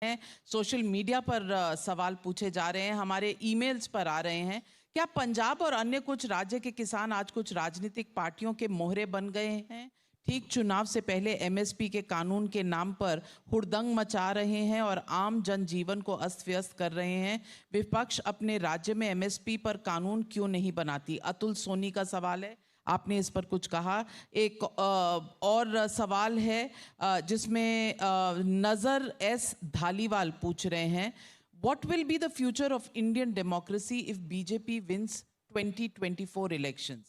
हैं, social media पर सवाल पूछे जा रहे हैं, हमारे ईमेल्स पर आ रहे हैं। क्या पंजाब और अन्य कुछ राज्य के किसान आज कुछ राजनीतिक पार्टियों के मोहरे बन गए हैं? ठीक चुनाव से पहले एमएसपी के कानून के नाम पर हुड़दंग मचा रहे हैं और आम जनजीवन को अस्त व्यस्त कर रहे हैं। विपक्ष अपने राज्य में एमएसपी पर कानून क्यों नहीं बनाती? अतुल सोनी का सवाल है, आपने इस पर कुछ कहा। एक और सवाल है जिसमें नजर एस धालीवाल पूछ रहे हैं, what will be the future of Indian democracy if BJP wins 2024 elections?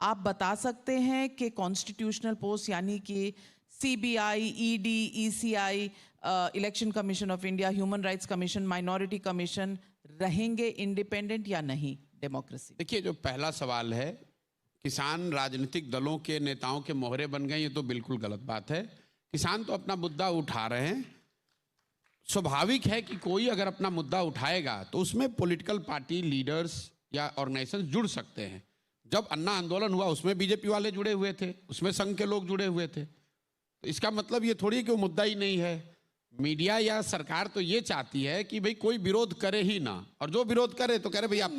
आप बता सकते हैं कि कॉन्स्टिट्यूशनल पोस्ट यानी कि CBI, ED, ECI, election commission of India, human rights commission, minority commission रहेंगे इंडिपेंडेंट या नहीं डेमोक्रेसी? देखिए, जो पहला सवाल है किसान राजनीतिक दलों के नेताओं के मोहरे बन गए, ये तो बिल्कुल गलत बात है। किसान तो अपना मुद्दा उठा रहे हैं। स्वाभाविक है कि कोई अगर अपना मुद्दा उठाएगा तो उसमें पॉलिटिकल पार्टी लीडर्स या ऑर्गेनाइजेशन जुड़ सकते हैं। जब अन्ना आंदोलन हुआ उसमें बीजेपी वाले जुड़े हुए थे, उसमें संघ के लोग जुड़े हुए थे। तो इसका मतलब ये थोड़ी कि वो मुद्दा ही नहीं है। मीडिया या सरकार तो ये चाहती है कि भाई कोई विरोध करे ही ना, और जो विरोध करे तो कह रहे भाई आप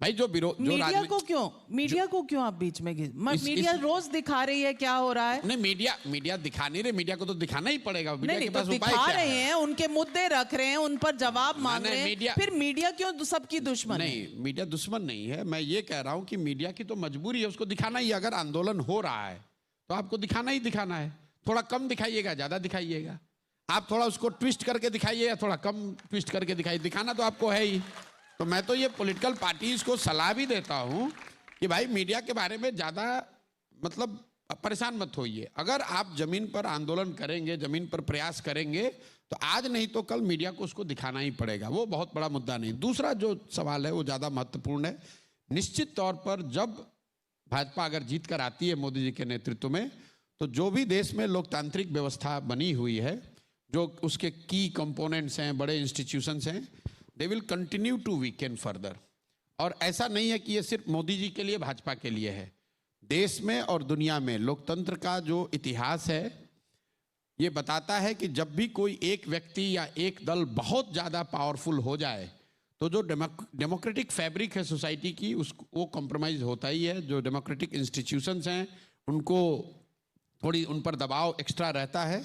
भाई जो विरोध मीडिया को क्यों आप बीच में मीडिया रोज दिखा रही है क्या हो रहा है? नहीं, मीडिया दिखा नहीं रहे, मीडिया को तो दिखाना ही पड़ेगा। मीडिया नहीं, के पास तो उपाय दिखा क्या रहे हैं, उनके मुद्दे रख रहे हैं, उन पर जवाब मांग रहे हैं, फिर मीडिया क्यों सबकी दुश्मन है? नहीं, मीडिया दुश्मन नहीं है। मैं ये कह रहा हूं कि मीडिया की तो मजबूरी है, उसको दिखाना ही। अगर आंदोलन हो रहा है तो आपको दिखाना ही दिखाना है। थोड़ा कम दिखाइएगा, ज्यादा दिखाइएगा। आप थोड़ा उसको ट्विस्ट करके दिखाइए या थोड़ा कम ट्विस्ट करके दिखाइए, दिखाना तो आपको है ही। तो मैं तो ये पॉलिटिकल पार्टीज को सलाह भी देता हूं कि भाई मीडिया के बारे में ज्यादा मतलब परेशान मत होइए। अगर आप जमीन पर आंदोलन करेंगे, जमीन पर प्रयास करेंगे, तो आज नहीं तो कल मीडिया को उसको दिखाना ही पड़ेगा। वो बहुत बड़ा मुद्दा नहीं। दूसरा जो सवाल है वो ज्यादा महत्वपूर्ण है। निश्चित तौर पर जब भाजपा अगर जीत कर आती है मोदी जी के नेतृत्व में, तो जो भी देश में लोकतांत्रिक व्यवस्था बनी हुई है, जो उसके की कंपोनेंट्स हैं, बड़े इंस्टीट्यूशंस हैं, they will continue to weaken further. और ऐसा नहीं है कि ये सिर्फ मोदी जी के लिए, भाजपा के लिए है। देश में और दुनिया में लोकतंत्र का जो इतिहास है ये बताता है कि जब भी कोई एक व्यक्ति या एक दल बहुत ज़्यादा पावरफुल हो जाए तो जो डेमोक्रेटिक फैब्रिक है सोसाइटी की वो कॉम्प्रोमाइज होता ही है। जो डेमोक्रेटिक इंस्टीट्यूशंस हैं उनको थोड़ी उन पर दबाव एक्स्ट्रा रहता है।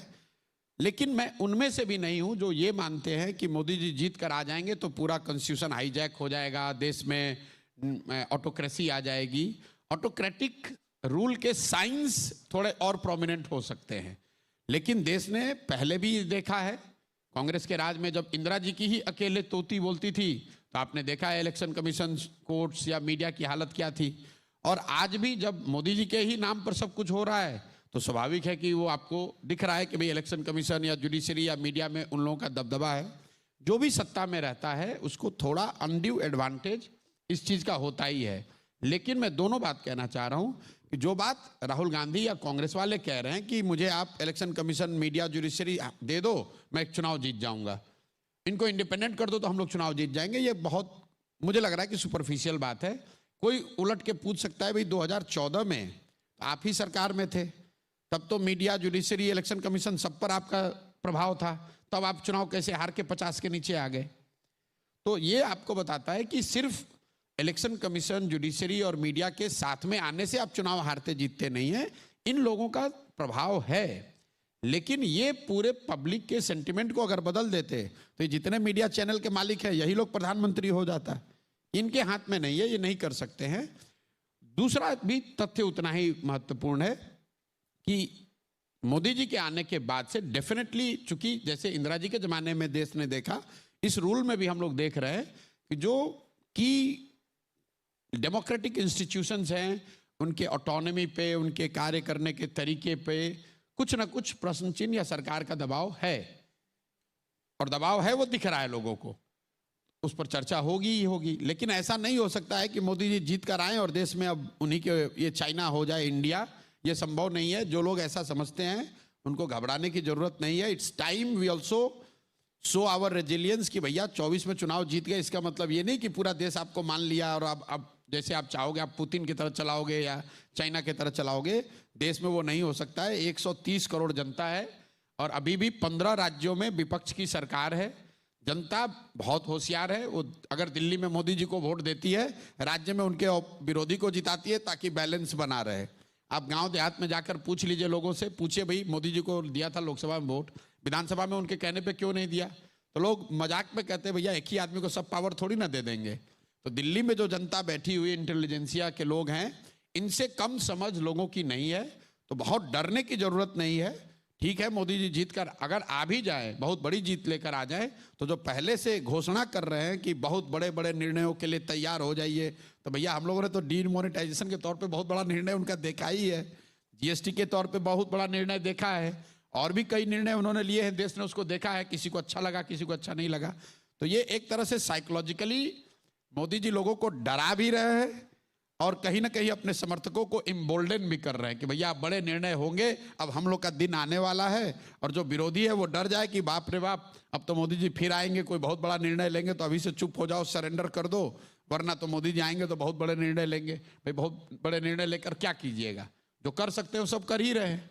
लेकिन मैं उनमें से भी नहीं हूं जो ये मानते हैं कि मोदी जी जीत कर आ जाएंगे तो पूरा कॉन्स्टिट्यूशन हाईजैक हो जाएगा, देश में ऑटोक्रेसी आ जाएगी। ऑटोक्रेटिक रूल के साइंस थोड़े और प्रोमिनेंट हो सकते हैं, लेकिन देश ने पहले भी देखा है। कांग्रेस के राज में जब इंदिरा जी की ही अकेले तोती बोलती थी तो आपने देखा है इलेक्शन कमीशन, कोर्ट्स या मीडिया की हालत क्या थी। और आज भी जब मोदी जी के ही नाम पर सब कुछ हो रहा है तो स्वाभाविक है कि वो आपको दिख रहा है कि भाई इलेक्शन कमीशन या जुडिशरी या मीडिया में उन लोगों का दबदबा है। जो भी सत्ता में रहता है उसको थोड़ा अनड्यू एडवांटेज इस चीज़ का होता ही है। लेकिन मैं दोनों बात कहना चाह रहा हूं कि जो बात राहुल गांधी या कांग्रेस वाले कह रहे हैं कि मुझे आप इलेक्शन कमीशन, मीडिया, जुडिशरी दे दो, मैं एक चुनाव जीत जाऊंगा, इनको इंडिपेंडेंट कर दो तो हम लोग चुनाव जीत जाएंगे, ये बहुत मुझे लग रहा है कि सुपरफिशियल बात है। कोई उलट के पूछ सकता है भाई 2014 में आप ही सरकार में थे, तब तो मीडिया, जुडिशरी, इलेक्शन कमीशन सब पर आपका प्रभाव था, तब आप चुनाव कैसे हार के 50 के नीचे आ गए? तो ये आपको बताता है कि सिर्फ इलेक्शन कमीशन, जुडिशरी और मीडिया के साथ में आने से आप चुनाव हारते जीतते नहीं हैं। इन लोगों का प्रभाव है, लेकिन ये पूरे पब्लिक के सेंटिमेंट को अगर बदल देते तो ये जितने मीडिया चैनल के मालिक है यही लोग प्रधानमंत्री हो जाता। इनके हाथ में नहीं है, ये नहीं कर सकते हैं। दूसरा भी तथ्य उतना ही महत्वपूर्ण है कि मोदी जी के आने के बाद से डेफिनेटली, चूंकि जैसे इंदिरा जी के जमाने में देश ने देखा, इस रूल में भी हम लोग देख रहे हैं कि जो की डेमोक्रेटिक इंस्टीट्यूशंस हैं उनके ऑटोनॉमी पे, उनके कार्य करने के तरीके पे कुछ ना कुछ प्रश्न चिन्ह या सरकार का दबाव है। और दबाव है, वो दिख रहा है लोगों को, उस पर चर्चा होगी ही होगी। लेकिन ऐसा नहीं हो सकता है कि मोदी जी जीत कर आए और देश में अब उन्हीं के ये चाइना हो जाए, इंडिया। ये संभव नहीं है। जो लोग ऐसा समझते हैं उनको घबराने की जरूरत नहीं है। It's time we also show our resilience कि भैया 24 में चुनाव जीत गए, इसका मतलब ये नहीं कि पूरा देश आपको मान लिया और अब जैसे आप चाहोगे आप पुतिन की तरह चलाओगे या चाइना की तरह चलाओगे। देश में वो नहीं हो सकता है। 130 करोड़ जनता है और अभी भी 15 राज्यों में विपक्ष की सरकार है। जनता बहुत होशियार है। वो अगर दिल्ली में मोदी जी को वोट देती है, राज्य में उनके विरोधी को जिताती है ताकि बैलेंस बना रहे। आप गांव देहात में जाकर पूछ लीजिए लोगों से, पूछिए भाई मोदी जी को दिया था लोकसभा में वोट, विधानसभा में उनके कहने पे क्यों नहीं दिया? तो लोग मजाक में कहते हैं भैया एक ही आदमी को सब पावर थोड़ी ना दे देंगे। तो दिल्ली में जो जनता बैठी हुई इंटेलिजेंसिया के लोग हैं, इनसे कम समझ लोगों की नहीं है। तो बहुत डरने की जरूरत नहीं है। ठीक है, मोदी जी जीत कर अगर आ भी जाए, बहुत बड़ी जीत लेकर आ जाए, तो जो पहले से घोषणा कर रहे हैं कि बहुत बड़े बड़े निर्णयों के लिए तैयार हो जाइए, तो भैया हम लोगों ने तो डीमोनेटाइजेशन के तौर पे बहुत बड़ा निर्णय उनका देखा ही है, जीएसटी के तौर पे बहुत बड़ा निर्णय देखा है, और भी कई निर्णय उन्होंने लिए हैं, देश ने उसको देखा है, किसी को अच्छा लगा किसी को अच्छा नहीं लगा। तो ये एक तरह से साइकोलॉजिकली मोदी जी लोगों को डरा भी रहे हैं और कहीं ना कहीं अपने समर्थकों को इम्बोल्डन भी कर रहे हैं कि भैया बड़े निर्णय होंगे, अब हम लोग का दिन आने वाला है। और जो विरोधी है वो डर जाए कि बाप रे बाप, अब तो मोदी जी फिर आएंगे, कोई बहुत बड़ा निर्णय लेंगे, तो अभी से चुप हो जाओ, सरेंडर कर दो, वरना तो मोदी जी आएंगे तो बहुत बड़े निर्णय लेंगे। भाई बहुत बड़े निर्णय लेकर क्या कीजिएगा? जो कर सकते हो सब कर ही रहे हैं।